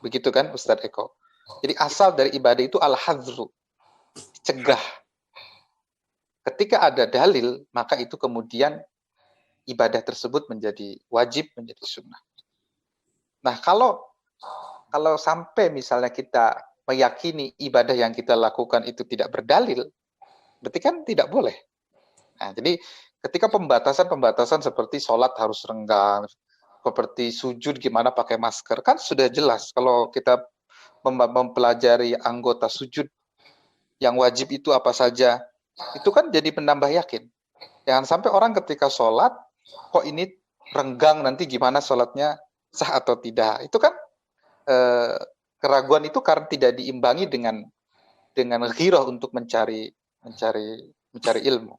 Begitu kan Ustadz Eko? Jadi asal dari ibadah itu al-hadru. Cegah. Ketika ada dalil, maka itu kemudian ibadah tersebut menjadi wajib, menjadi sunnah. Nah, kalau sampai misalnya kita meyakini ibadah yang kita lakukan itu tidak berdalil, berarti kan tidak boleh. Nah, jadi ketika pembatasan seperti sholat harus renggang, seperti sujud gimana pakai masker, kan sudah jelas. Kalau kita mempelajari anggota sujud yang wajib itu apa saja, itu kan jadi penambah yakin. Jangan sampai orang ketika sholat, kok ini renggang, nanti gimana sholatnya sah atau tidak. Itu kan keraguan itu karena tidak diimbangi dengan ghirah untuk mencari ilmu.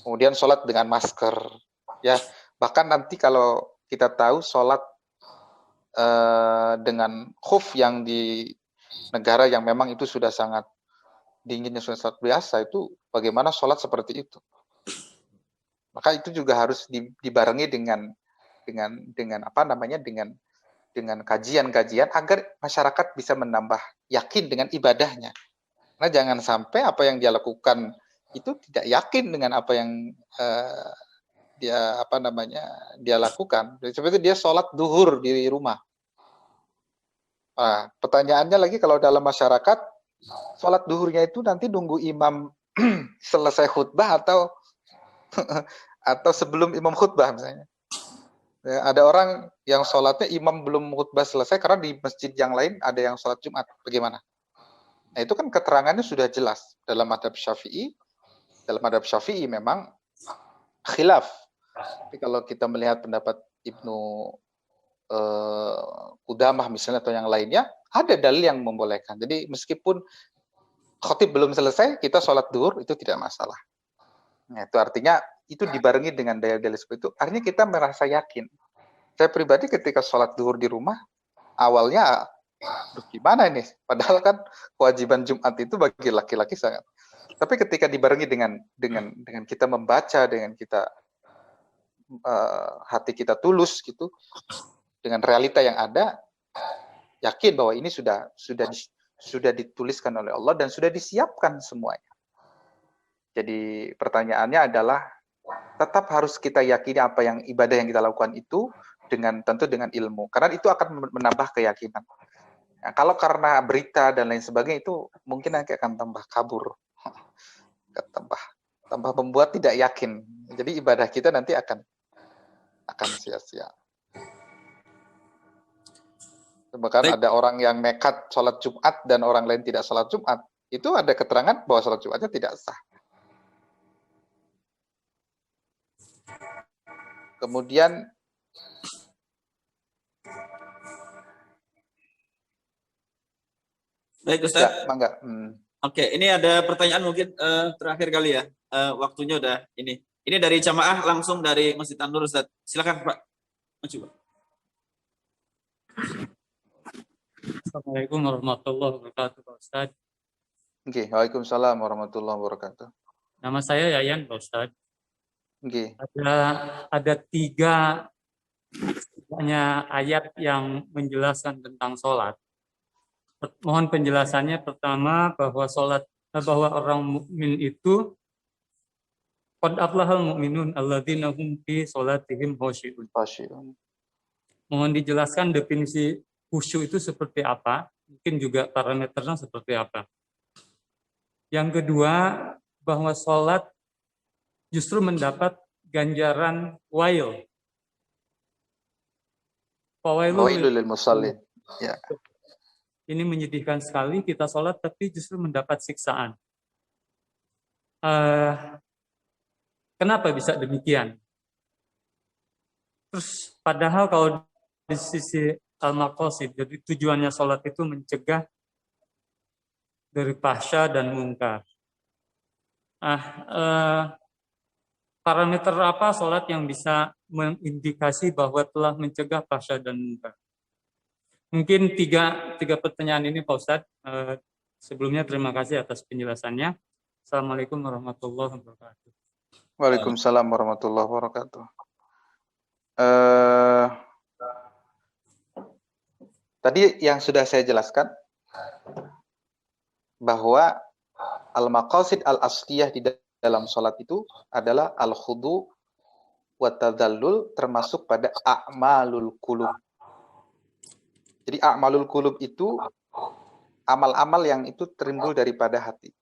Kemudian sholat dengan masker, ya. Bahkan nanti kalau kita tahu sholat dengan khuf yang di negara yang memang itu sudah sangat dinginnya, sudah sangat biasa, itu bagaimana sholat seperti itu. Maka itu juga harus dibarengi dengan kajian-kajian agar masyarakat bisa menambah yakin dengan ibadahnya. Karena jangan sampai apa yang dia lakukan itu tidak yakin dengan apa yang dia lakukan. Seperti dia sholat duhur di rumah. Nah, pertanyaannya lagi kalau dalam masyarakat sholat duhurnya itu nanti nunggu imam selesai khutbah atau sebelum imam khutbah misalnya. Ya, ada orang yang sholatnya imam belum khutbah selesai karena di masjid yang lain ada yang sholat Jumat. Bagaimana? Nah, itu kan keterangannya sudah jelas. Dalam madhab Syafi'i memang khilaf. Tapi kalau kita melihat pendapat Ibnu Qudamah misalnya atau yang lainnya, ada dalil yang membolehkan. Jadi meskipun khotib belum selesai, kita sholat duhur itu tidak masalah. Nah, itu artinya itu dibarengi dengan dalil-dalil seperti itu. Artinya kita merasa yakin. Saya pribadi ketika sholat duhur di rumah, awalnya, gimana ini? Padahal kan kewajiban Jumat itu bagi laki-laki sangat. Tapi ketika dibarengi dengan kita membaca, dengan kita hati kita tulus gitu, dengan realita yang ada, yakin bahwa ini sudah dituliskan oleh Allah dan sudah disiapkan semuanya. Jadi pertanyaannya adalah tetap harus kita yakini apa yang ibadah yang kita lakukan itu tentu dengan ilmu, karena itu akan menambah keyakinan. Nah, kalau karena berita dan lain sebagainya itu mungkin nanti akan tambah kabur, tambah membuat tidak yakin. Jadi ibadah kita nanti akan sia-sia. Bahkan ada orang yang nekat sholat Jumat dan orang lain tidak sholat Jumat, itu ada keterangan bahwa sholat Jumatnya tidak sah. Kemudian baik Ustaz. Ya, mangga. Oke, ini ada pertanyaan mungkin terakhir kali ya. Waktunya udah ini. Ini dari jamaah langsung dari Masjid An-Nur, Ustaz. Silakan Pak. Maju, Pak. Assalamualaikum warahmatullahi wabarakatuh, Pak Ustaz. Oke, waalaikumsalam warahmatullahi wabarakatuh. Nama saya Yayan, Pak Ustaz. Oke. Ada 3 ayat yang menjelaskan tentang sholat. Mohon penjelasannya. Pertama, bahwa orang mukmin itu qad aflahal mu'minun alladzina hum fi sholatihim khashi'un. Mohon dijelaskan definisi khusyuk itu seperti apa, mungkin juga parameternya seperti apa. Yang kedua, bahwa sholat justru mendapat ganjaran wail. Wailul lil musallin. Ya. Ini menyedihkan sekali, kita sholat tapi justru mendapat siksaan. Kenapa bisa demikian? Terus padahal kalau di sisi al-maqasid, jadi tujuannya sholat itu mencegah dari fahsya dan mungkar. Parameter apa sholat yang bisa mengindikasi bahwa telah mencegah fahsya dan mungkar? Mungkin tiga pertanyaan ini Pak Ustadz. Sebelumnya terima kasih atas penjelasannya. Assalamualaikum warahmatullahi wabarakatuh. Waalaikumsalam warahmatullahi wabarakatuh. Tadi yang sudah saya jelaskan bahwa al-maqasid al-asliyah di dalam sholat itu adalah al-khudu wa tadallul, termasuk pada a'malul qulub. Jadi a'malul qulub itu amal-amal yang itu timbul daripada hati.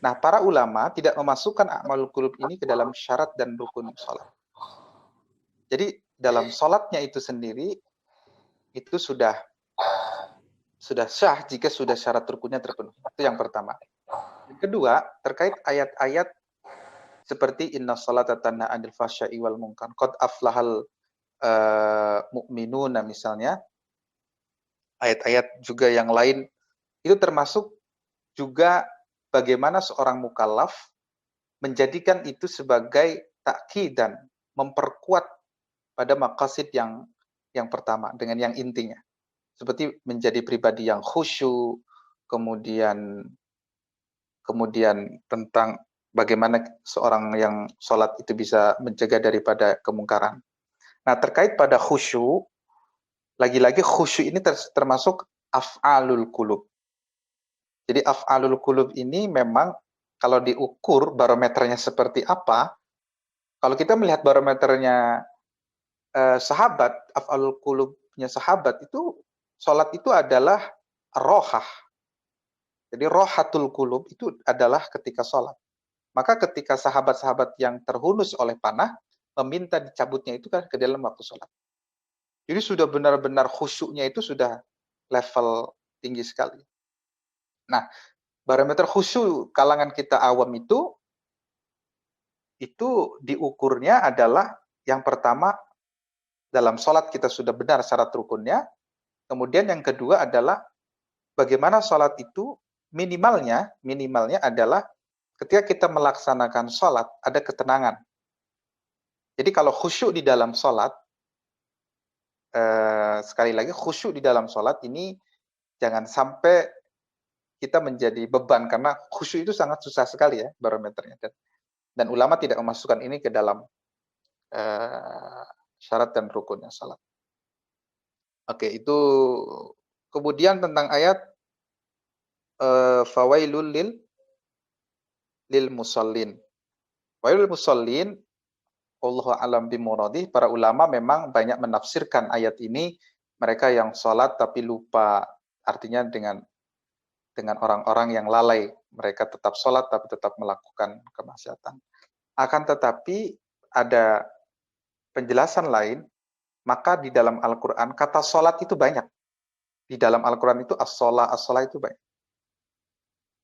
Nah, para ulama tidak memasukkan a'malul qulub ini ke dalam syarat dan rukun sholat. Jadi dalam sholatnya itu sendiri itu sudah sah jika sudah syarat rukunnya terpenuhi. Itu yang pertama. Yang kedua, terkait ayat-ayat seperti inna sholata tanha 'anil fahsya'i wal munkar, qad aflahal mu'minuna misalnya, ayat-ayat juga yang lain, itu termasuk juga bagaimana seorang mukallaf menjadikan itu sebagai takkid dan memperkuat pada maqasid yang pertama dengan yang intinya. Seperti menjadi pribadi yang khusyuk, kemudian tentang bagaimana seorang yang sholat itu bisa mencegah daripada kemungkaran. Nah, terkait pada khusyuk, lagi-lagi khusyuk ini termasuk af'alul qulub. Jadi af'alul qulub ini memang kalau diukur barometernya seperti apa, kalau kita melihat barometernya sahabat, af'alul qulubnya sahabat itu, sholat itu adalah rohah. Jadi rohatul qulub itu adalah ketika sholat. Maka ketika sahabat-sahabat yang terhunus oleh panah meminta dicabutnya itu kan ke dalam waktu sholat. Jadi sudah benar-benar khusyuknya itu sudah level tinggi sekali. Nah, barometer khusyuk kalangan kita awam itu diukurnya adalah yang pertama dalam sholat kita sudah benar syarat rukunnya. Kemudian yang kedua adalah bagaimana sholat itu minimalnya adalah ketika kita melaksanakan sholat ada ketenangan. Jadi kalau khusyuk di dalam sholat, sekali lagi khusyuk di dalam sholat ini jangan sampai kita menjadi beban, karena khusyuk itu sangat susah sekali ya barometernya. Dan ulama tidak memasukkan ini ke dalam syarat dan rukunnya sholat. Oke, itu Kemudian tentang ayat fawailul lil musallin. Wailul musallin, Allahu a'lam bimuradih, para ulama memang banyak menafsirkan ayat ini mereka yang sholat tapi lupa, artinya dengan orang-orang yang lalai, mereka tetap sholat tapi tetap melakukan kemaksiatan. Akan tetapi ada penjelasan lain, maka di dalam Al-Quran kata sholat itu banyak. Di dalam Al-Quran itu as-sholah itu banyak.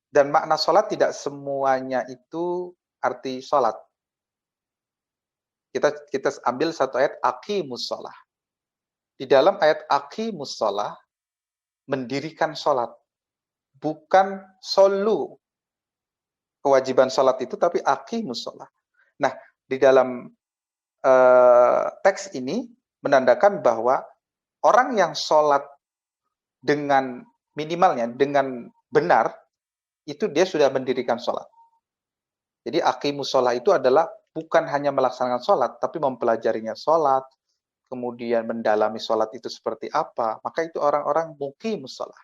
Dan makna sholat tidak semuanya itu arti sholat. Kita ambil satu ayat aqimus sholah. Di dalam ayat aqimus sholah, mendirikan sholat. Bukan solu kewajiban sholat itu, tapi aqimus sholah. Nah, di dalam teks ini menandakan bahwa orang yang sholat dengan minimalnya, dengan benar, itu dia sudah mendirikan sholat. Jadi aqimus sholah itu adalah bukan hanya melaksanakan sholat, tapi mempelajarinya sholat, kemudian mendalami sholat itu seperti apa, maka itu orang-orang muqimus sholah.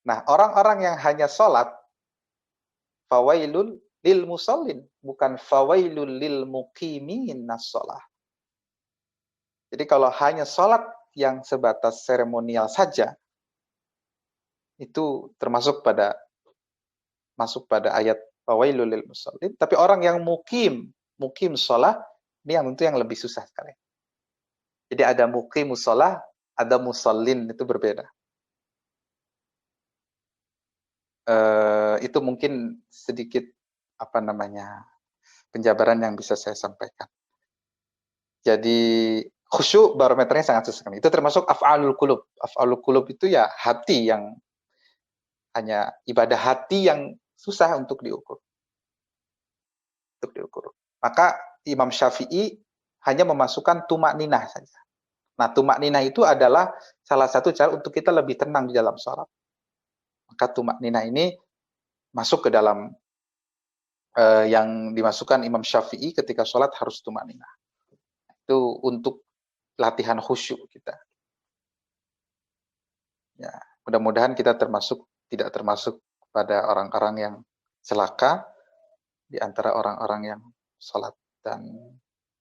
Nah, orang-orang yang hanya sholat, fawailul lil musallin, bukan fawailul lil muqimin as-sholah. Jadi kalau hanya sholat yang sebatas seremonial saja, itu termasuk pada ayat fawailul lil musallin. Tapi orang yang mukim sholat, ini yang tentu yang lebih susah sekali. Jadi ada muqimus sholah, ada musallin, itu berbeda. Itu mungkin sedikit penjabaran yang bisa saya sampaikan. Jadi khusyuk barometernya sangat susah. Itu termasuk af'alul qulub. Af'alul qulub itu ya hati yang hanya ibadah hati yang susah untuk diukur. Maka Imam Syafi'i hanya memasukkan tumak ninah saja. Nah, tumak ninah itu adalah salah satu cara untuk kita lebih tenang di dalam sholat. Maka tumak ninah ini masuk ke dalam yang dimasukkan Imam Syafi'i ketika sholat harus tumak ninah. Itu untuk latihan khusyuk kita. Ya, mudah-mudahan kita tidak termasuk pada orang-orang yang celaka di antara orang-orang yang sholat. Dan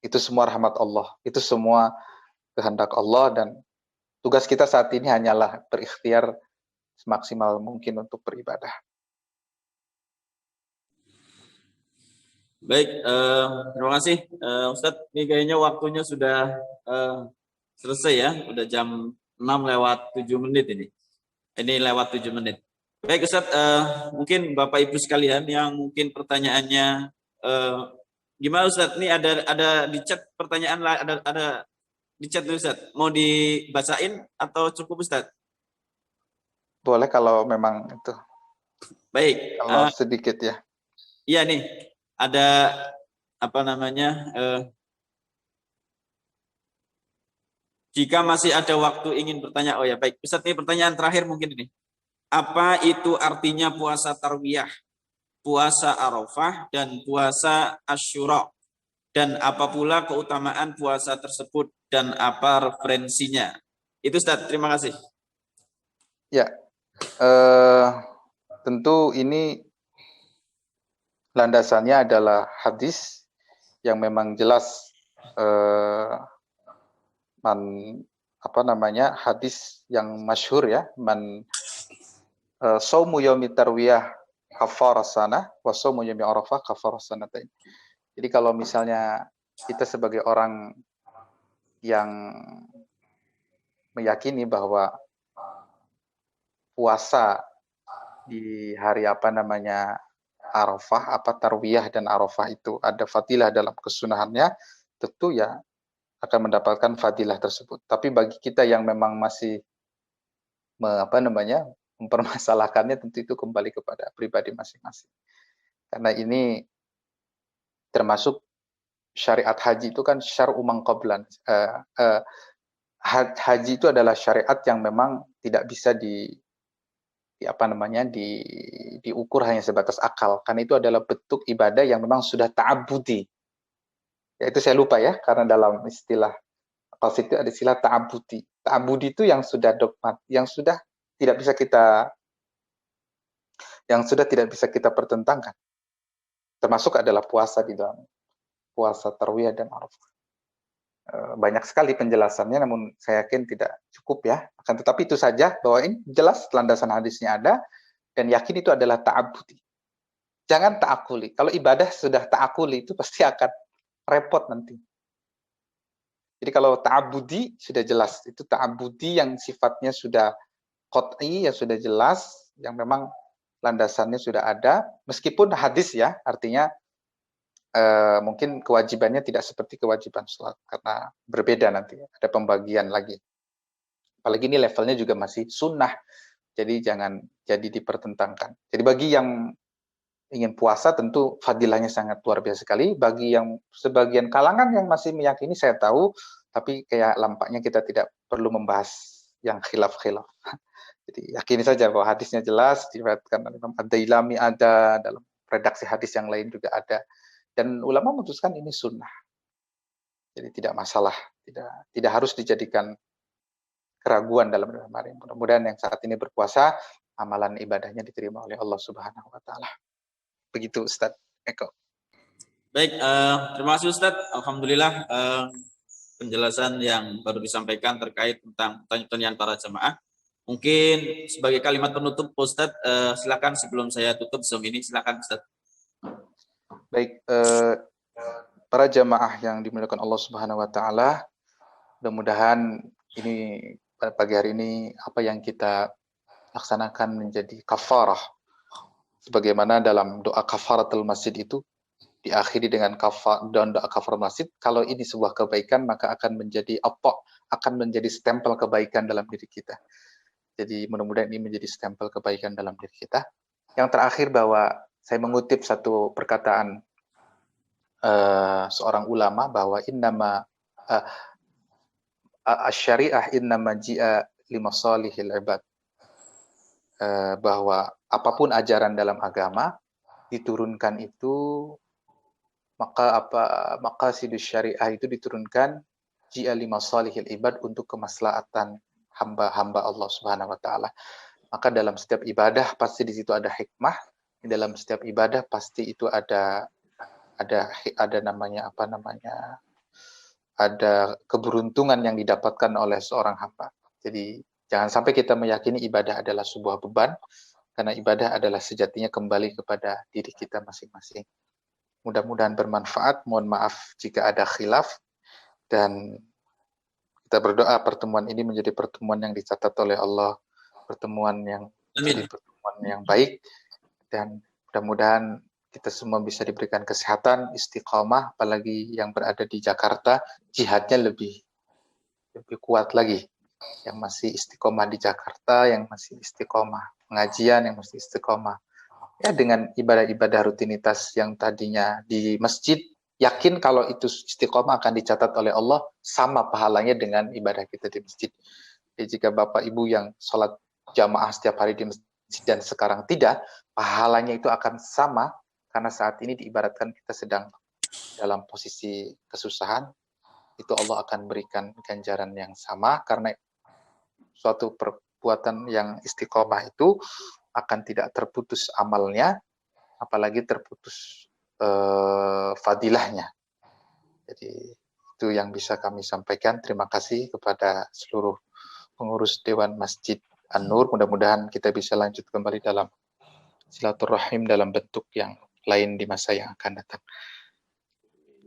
itu semua rahmat Allah. Itu semua kehendak Allah, dan tugas kita saat ini hanyalah berikhtiar semaksimal mungkin untuk beribadah. Baik, terima kasih Ustadz. Ini kayaknya waktunya sudah selesai ya, udah jam 6:07 ini. Ini lewat 7 menit. Baik Ustadz, mungkin Bapak Ibu sekalian yang mungkin pertanyaannya gimana Ustadz? Ini ada di chat pertanyaan lah, ada di chat dulu Ustadz. Mau dibacain atau cukup Ustadz? Boleh kalau memang itu. Baik. Kalau sedikit ya. Iya nih, ada jika masih ada waktu ingin bertanya, oh ya baik, Ustadz, ini pertanyaan terakhir mungkin ini. Apa itu artinya puasa tarwiyah, puasa Arafah, dan puasa Asyura? Dan apa pula keutamaan puasa tersebut dan apa referensinya? Itu Ustadz, terima kasih. Ya, tentu ini landasannya adalah hadis yang memang jelas hadis yang masyhur ya, shaumu yaumit tarwiyah kafaras sanah wa shaumu yaumi arafah kafaras sanatain. Jadi kalau misalnya kita sebagai orang yang meyakini bahwa puasa di hari Arafah, tarwiyah dan Arafah itu ada fadilah dalam kesunahannya, tentu ya akan mendapatkan fadilah tersebut. Tapi bagi kita yang memang masih mempermasalahkannya, tentu itu kembali kepada pribadi masing-masing. Karena ini termasuk syariat haji itu kan syar'u man qablan. Haji itu adalah syariat yang memang tidak bisa diukur hanya sebatas akal, karena itu adalah bentuk ibadah yang memang sudah ta'abudi. Ya, itu saya lupa ya, karena dalam istilah qalsid itu ada istilah ta'abudi. Ta'abudi itu yang sudah dogmat, yang sudah tidak bisa kita pertentangkan. Termasuk adalah puasa di dalam puasa Tarwiyah dan Arafah. Banyak sekali penjelasannya, namun saya yakin tidak cukup ya. Akan tetapi itu saja, bahwa ini jelas landasan hadisnya ada, dan yakin itu adalah ta'abudi. Jangan ta'akuli. Kalau ibadah sudah ta'akuli, itu pasti akan repot nanti. Jadi kalau ta'abudi sudah jelas, itu ta'abudi yang sifatnya sudah qat'i, yang sudah jelas, yang memang landasannya sudah ada, meskipun hadis ya, artinya mungkin kewajibannya tidak seperti kewajiban sholat, karena berbeda nanti, ada pembagian lagi. Apalagi ini levelnya juga masih sunnah, jadi jangan jadi dipertentangkan. Jadi bagi yang ingin puasa tentu fadilahnya sangat luar biasa sekali. Bagi yang sebagian kalangan yang masih meyakini, saya tahu, tapi kayak lampaknya kita tidak perlu membahas yang khilaf-khilaf. Jadi yakini saja bahwa hadisnya jelas, diriwayatkan oleh Imam Ad-Dailami ada, dalam redaksi hadis yang lain juga ada. Dan ulama memutuskan ini sunnah. Jadi tidak masalah, tidak harus dijadikan keraguan dalam hari. Mudah-mudahan yang saat ini berpuasa, amalan ibadahnya diterima oleh Allah Subhanahu wa taala. Begitu Ustadz Eko. Baik, terima kasih Ustadz. Alhamdulillah penjelasan yang baru disampaikan terkait tentang pertanyaan para jamaah. Mungkin sebagai kalimat penutup Ustadz, silakan sebelum saya tutup Zoom ini, silakan Ustadz. Baik, para jamaah yang dimuliakan Allah Subhanahu wa taala, mudah-mudahan ini pada pagi hari ini apa yang kita laksanakan menjadi kafarah. Sebagaimana dalam doa kafaratul masjid itu diakhiri dengan doa kafaratul masjid, kalau ini sebuah kebaikan maka akan menjadi stempel kebaikan dalam diri kita. Jadi mudah-mudahan ini menjadi stempel kebaikan dalam diri kita. Yang terakhir bahwa saya mengutip satu perkataan seorang ulama bahwa innama asy-syariah innama ji'a limasalihil ibad. Bahwa apapun ajaran dalam agama diturunkan itu, maka sidus syariah itu diturunkan ji'a limasalihil ibad, untuk kemaslahatan hamba-hamba Allah Subhanahu wa taala. Maka dalam setiap ibadah pasti di situ ada hikmah, dalam setiap ibadah pasti itu ada keberuntungan yang didapatkan oleh seorang hamba. Jadi jangan sampai kita meyakini ibadah adalah sebuah beban, karena ibadah adalah sejatinya kembali kepada diri kita masing-masing. Mudah-mudahan bermanfaat. Mohon maaf jika ada khilaf, dan kita berdoa pertemuan ini menjadi pertemuan yang dicatat oleh Allah, pertemuan yang menjadi pertemuan yang baik, dan mudah-mudahan kita semua bisa diberikan kesehatan, istiqamah, apalagi yang berada di Jakarta, jihadnya lebih kuat lagi. Yang masih istiqomah di Jakarta, yang masih istiqomah pengajian, yang masih istiqomah ya dengan ibadah-ibadah rutinitas yang tadinya di masjid, yakin kalau itu istiqomah akan dicatat oleh Allah sama pahalanya dengan ibadah kita di masjid. Jadi jika Bapak Ibu yang sholat jamaah setiap hari di masjid dan sekarang tidak, pahalanya itu akan sama, karena saat ini diibaratkan kita sedang dalam posisi kesusahan, itu Allah akan berikan ganjaran yang sama, karena suatu perbuatan yang istiqomah itu akan tidak terputus amalnya, apalagi terputus fadilahnya. Jadi itu yang bisa kami sampaikan. Terima kasih kepada seluruh pengurus Dewan Masjid An-Nur. Mudah-mudahan kita bisa lanjut kembali dalam silaturahim dalam bentuk yang lain di masa yang akan datang.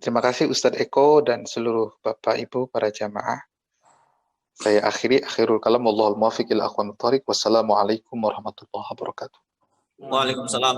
Terima kasih Ustadz Eko dan seluruh Bapak Ibu para jamaah. Saya akhirul kalam, wallahul muwaffiq ila aqwamit thoriq. Wassalamualaikum warahmatullahi wabarakatuh. Waalaikumsalam.